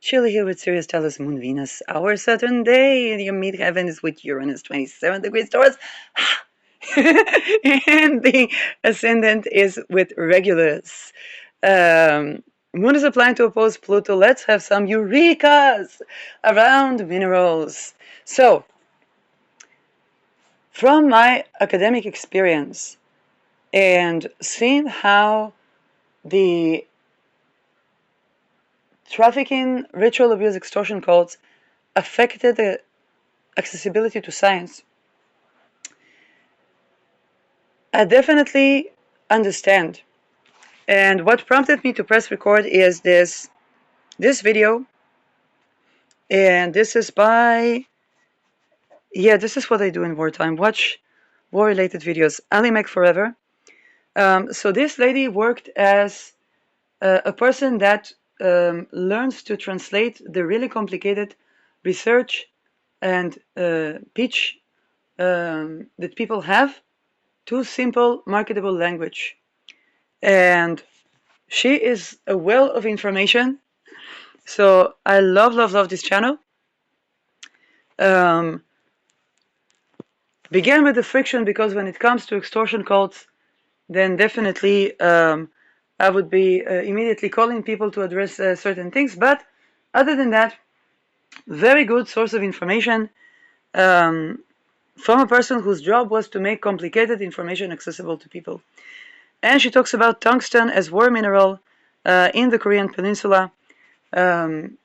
Chilly here with Sirius, Tellus, Moon, Venus, our Saturn day. Your meet heaven is with Uranus, 27 degrees Taurus. And the ascendant is with Regulus. Moon is applying to oppose Pluto. Let's have some eurekas around minerals. So, from my academic experience and seeing how the trafficking, ritual abuse, extortion cults affected the accessibility to science, I definitely understand. And what prompted me to press record is this video, and this is by this is what I do in wartime. Watch war-related videos. Ali Mac Forever. So this lady worked as a person that learns to translate the really complicated research and pitch that people have to simple, marketable language. And she is a well of information. So I love this channel. Began with the friction because when it comes to extortion cults, then definitely I would be immediately calling people to address certain things. But other than that, very good source of information from a person whose job was to make complicated information accessible to people. And she talks about tungsten as war mineral in the Korean Peninsula, and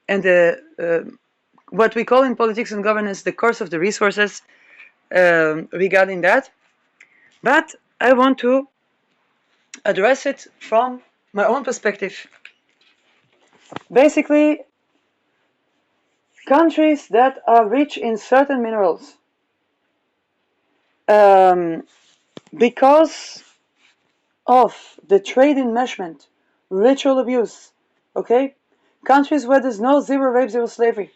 what we call in politics and governance the curse of the resources regarding that. But I want to address it from my own perspective. Basically, countries that are rich in certain minerals, um, because of the trade enmeshment, ritual abuse, okay? Countries where there's no zero rape, zero slavery,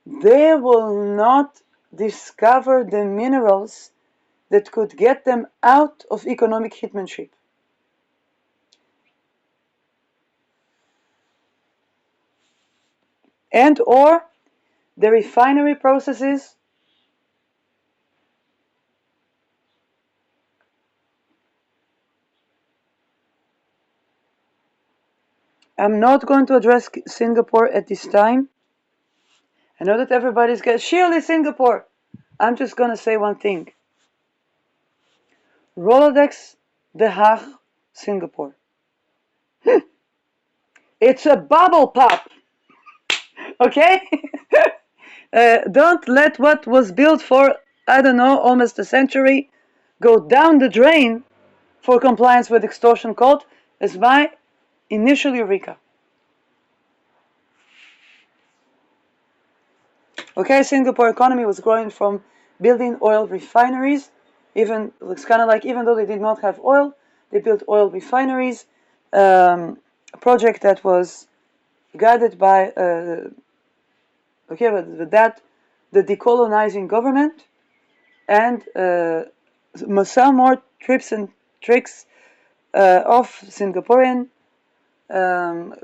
they will not discover the minerals that could get them out of economic hitmanship. And or the refinery processes I'm not going to address Singapore at this time. I know that everybody's getting surely Singapore. I'm just going to say one thing. Rolodex, The Hague, Singapore. It's a bubble pop. Okay? Don't let what was built for, I don't know, almost a century go down the drain for compliance with extortion code as my initial eureka. Okay, Singapore economy was growing from building oil refineries. Even looks kind of like even though they did not have oil, they built oil refineries. A project that was guided by but that the decolonizing government and some more trips and tricks of Singaporean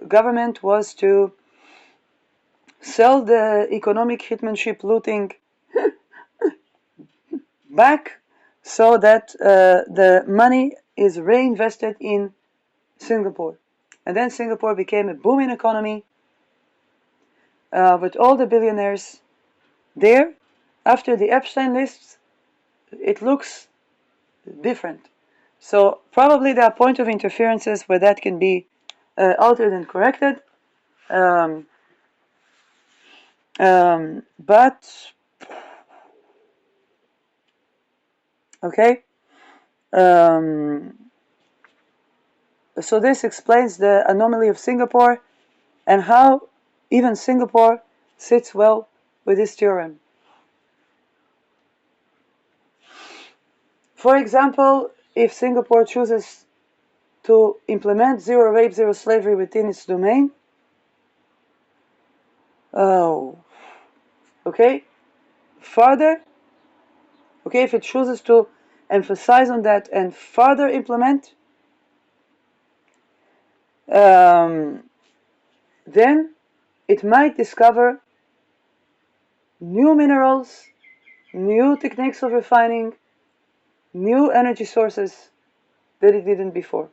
government was to sell the economic hitmanship looting back so that the money is reinvested in Singapore. And then Singapore became a booming economy with all the billionaires there. After the Epstein lists, it looks different. So probably there are point of interferences where that can be altered and corrected. But okay. So this explains the anomaly of Singapore and how even Singapore sits well with this theorem. For example, if Singapore chooses to implement zero rape, zero slavery within its domain, further, if it chooses to emphasize on that and further implement, then it might discover new minerals, new techniques of refining, new energy sources that it didn't before.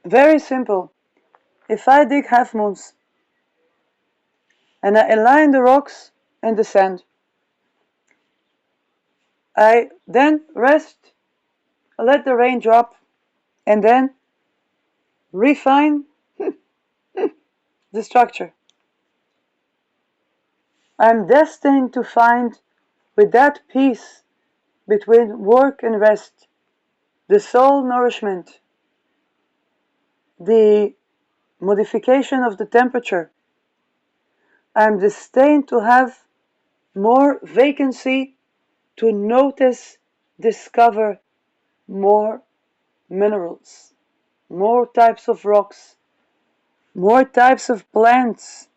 Very simple. If I dig half moons and I align the rocks and the sand, I then rest, let the rain drop, and then refine the structure. I'm destined to find, with that peace between work and rest, the soul nourishment, the modification of the temperature. I'm destined to have more vacancy to notice, discover more minerals, more types of rocks, more types of plants,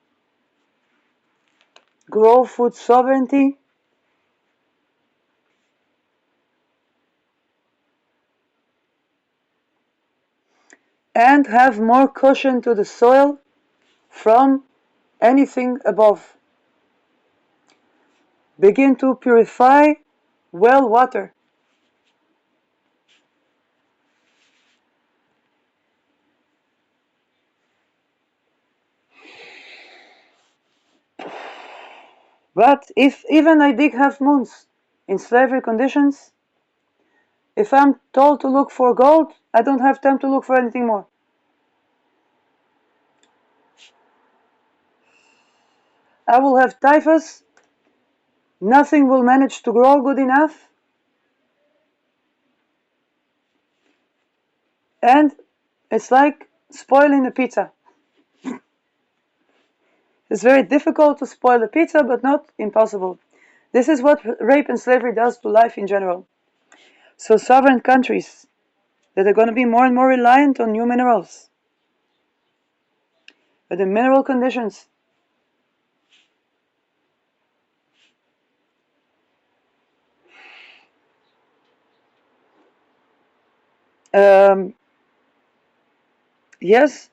grow food sovereignty, and have more cushion to the soil from anything above. Begin to purify well water. But if even I dig half moons in slavery conditions, if I'm told to look for gold, I don't have time to look for anything more. I will have typhus, nothing will manage to grow good enough, and it's like spoiling a pizza. It's very difficult to spoil a pizza, but not impossible. This is what rape and slavery does to life in general. So sovereign countries that are going to be more and more reliant on new minerals, but the mineral conditions yes,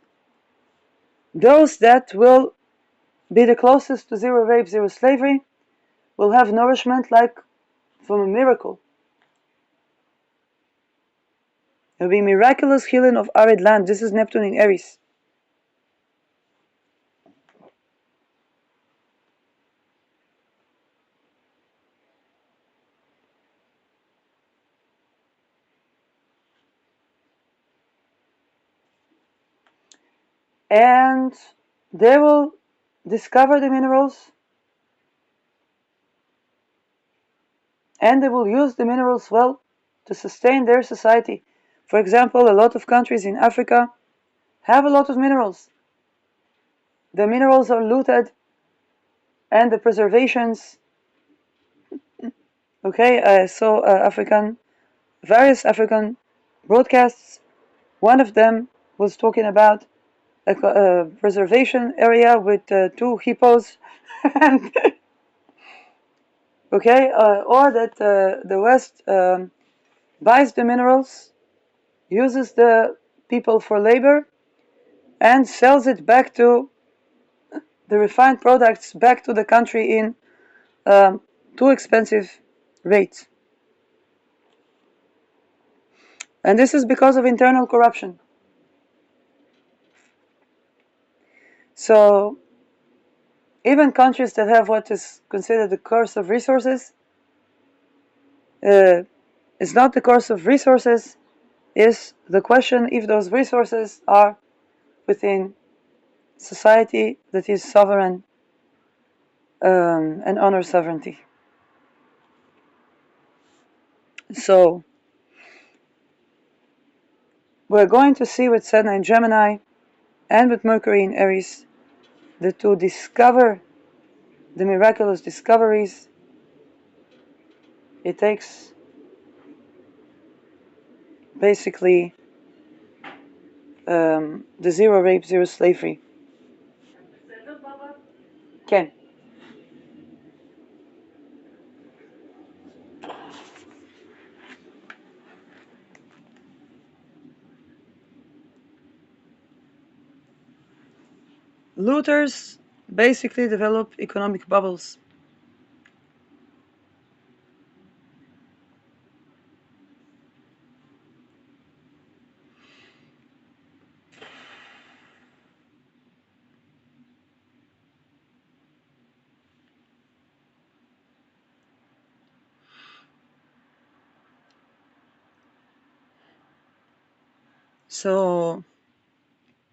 those that will be the closest to zero rape, zero slavery, will have nourishment like from a miracle. There will be miraculous healing of arid land. This is Neptune in Aries. And they will discover the minerals and they will use the minerals well to sustain their society. For example, a lot of countries in Africa have a lot of minerals. The minerals are looted and the preservations. Okay, I saw various African broadcasts. One of them was talking about a preservation area with two hippos, and okay, or that the West buys the minerals, uses the people for labor, and sells it back to the refined products back to the country in too expensive rates. And this is because of internal corruption. So even countries that have what is considered the curse of resources, it's not the curse of resources, is the question if those resources are within society that is sovereign and honors sovereignty. So we're going to see with Saturn in Gemini and with Mercury in Aries that to discover the miraculous discoveries It takes basically the zero rape, zero slavery. כן. Looters basically develop economic bubbles. So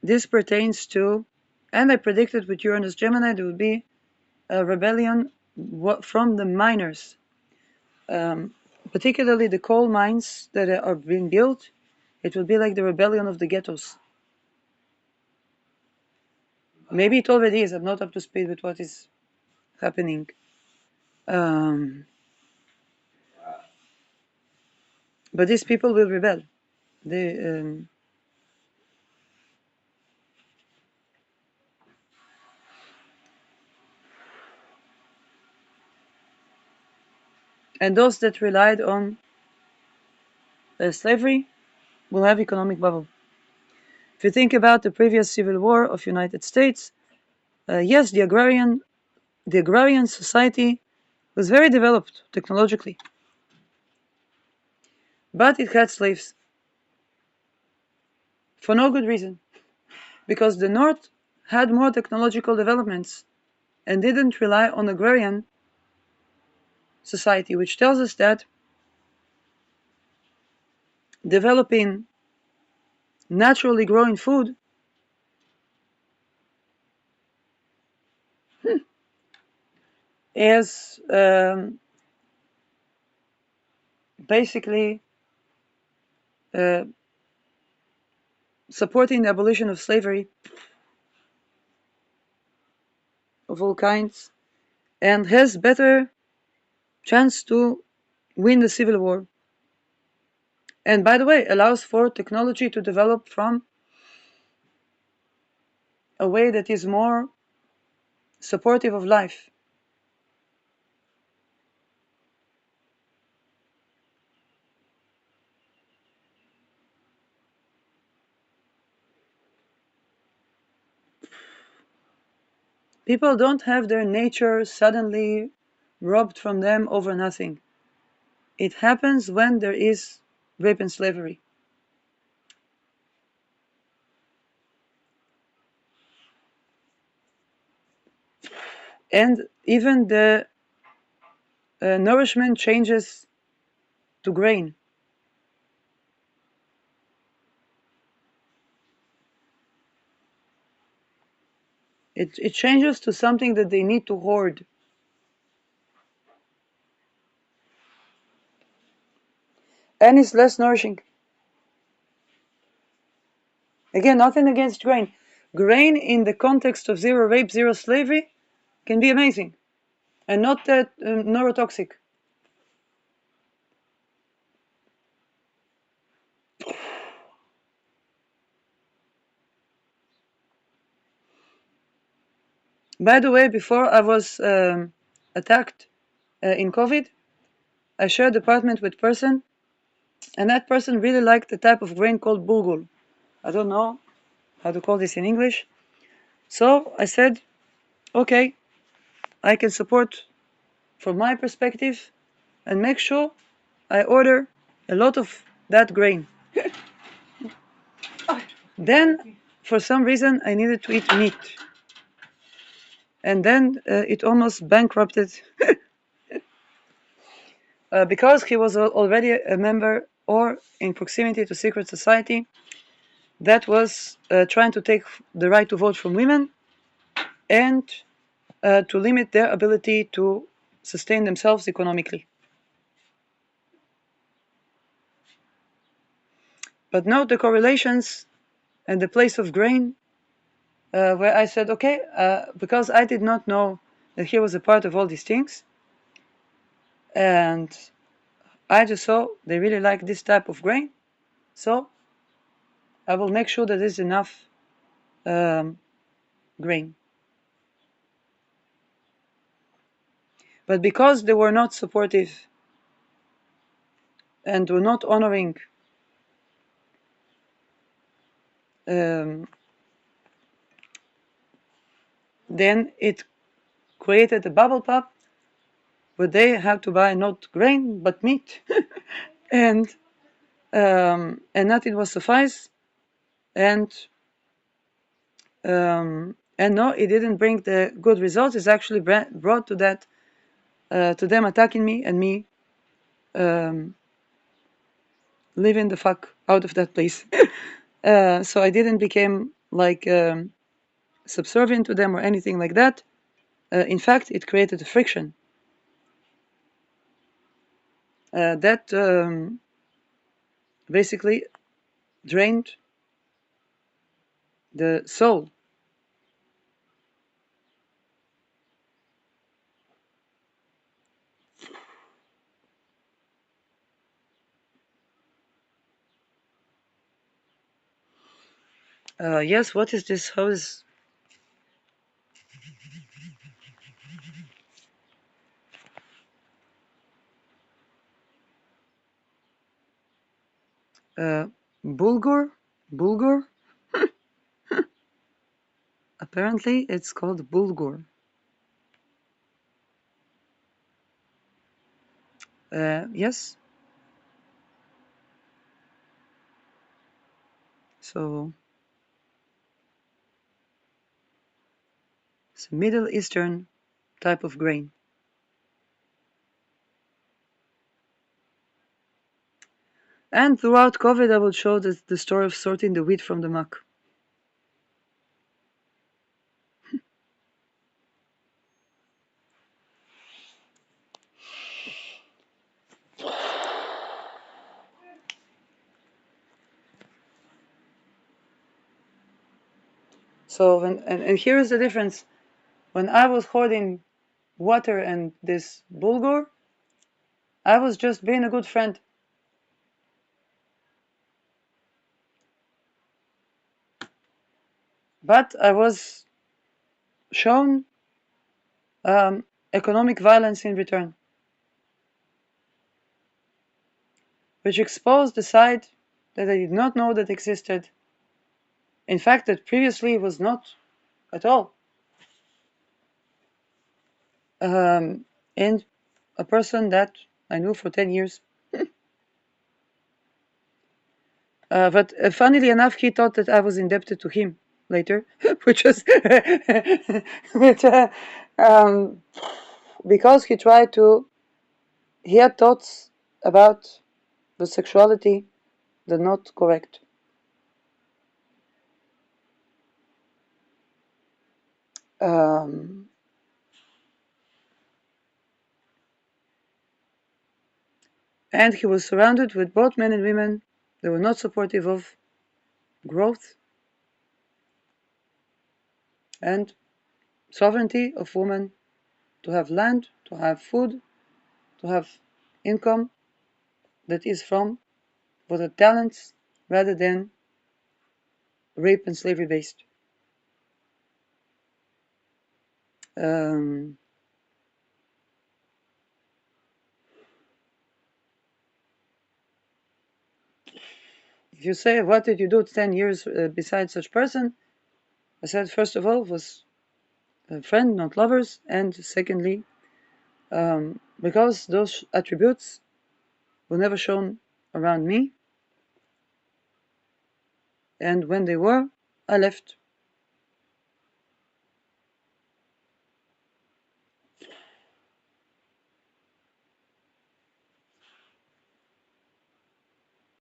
this pertains to, and I predicted with Uranus Gemini there would be a rebellion from the miners, particularly the coal mines that are being built. It will be like the rebellion of the ghettos. Maybe it already is. I'm not up to speed with what is happening. But these people will rebel. They, and those that relied on slavery will have economic bubble. If you think about the previous civil war of United States, yes, the agrarian society was very developed technologically, but it had slaves for no good reason, because the North had more technological developments and didn't rely on agrarian society, which tells us that developing naturally growing food is basically supporting the abolition of slavery of all kinds, and has better chance to win the civil war. And by the way, allows for technology to develop from a way that is more supportive of life. People don't have their nature suddenly robbed from them over nothing. It happens when there is rape and slavery. And even the nourishment changes to grain. It changes to something that they need to hoard. And it's less nourishing. Again, nothing against grain. Grain in the context of zero rape, zero slavery can be amazing and not that neurotoxic. By the way, before I was attacked in COVID, I shared apartment with person, and that person really liked the type of grain called bulgur. I don't know how to call this in English. So I said, okay, I can support from my perspective and make sure I order a lot of that grain. Then, for some reason, I needed to eat meat. And then it almost bankrupted because he was already a member or in proximity to secret society that was trying to take the right to vote from women and to limit their ability to sustain themselves economically. But note the correlations and the place of grain, where I said, okay, because I did not know that he was a part of all these things, and I just saw they really like this type of grain, so I will make sure that there's enough grain. But because they were not supportive and were not honoring then it created a bubble pop where they had to buy not grain but meat, and nothing was suffice, and no, it didn't bring the good results. It's actually brought to that to them attacking me and me living the fuck out of that place. So I didn't become like subservient to them or anything like that. In fact, it created a friction that basically drained the soul. Yes, what is this? How is bulgur? Bulgur? Apparently, it's called bulgur. Yes. So it's a Middle Eastern type of grain. And throughout COVID, I will show the story of sorting the wheat from the muck. So, and here is the difference. When I was hoarding water and this bulgur, I was just being a good friend. But I was shown economic violence in return, which exposed the side that I did not know that existed. In fact, that previously was not at all. And a person that I knew for 10 years. But funnily enough, he thought that I was indebted to him later, which was which, because he had thoughts about the sexuality that not correct. And he was surrounded with both men and women that were not supportive of growth and sovereignty of women to have land, to have food, to have income that is from what are talents rather than rape and slavery based. If you say, what did you do 10 years beside such person? I said, first of all, was a friend, not lovers. And secondly, because those attributes were never shown around me. And when they were, I left.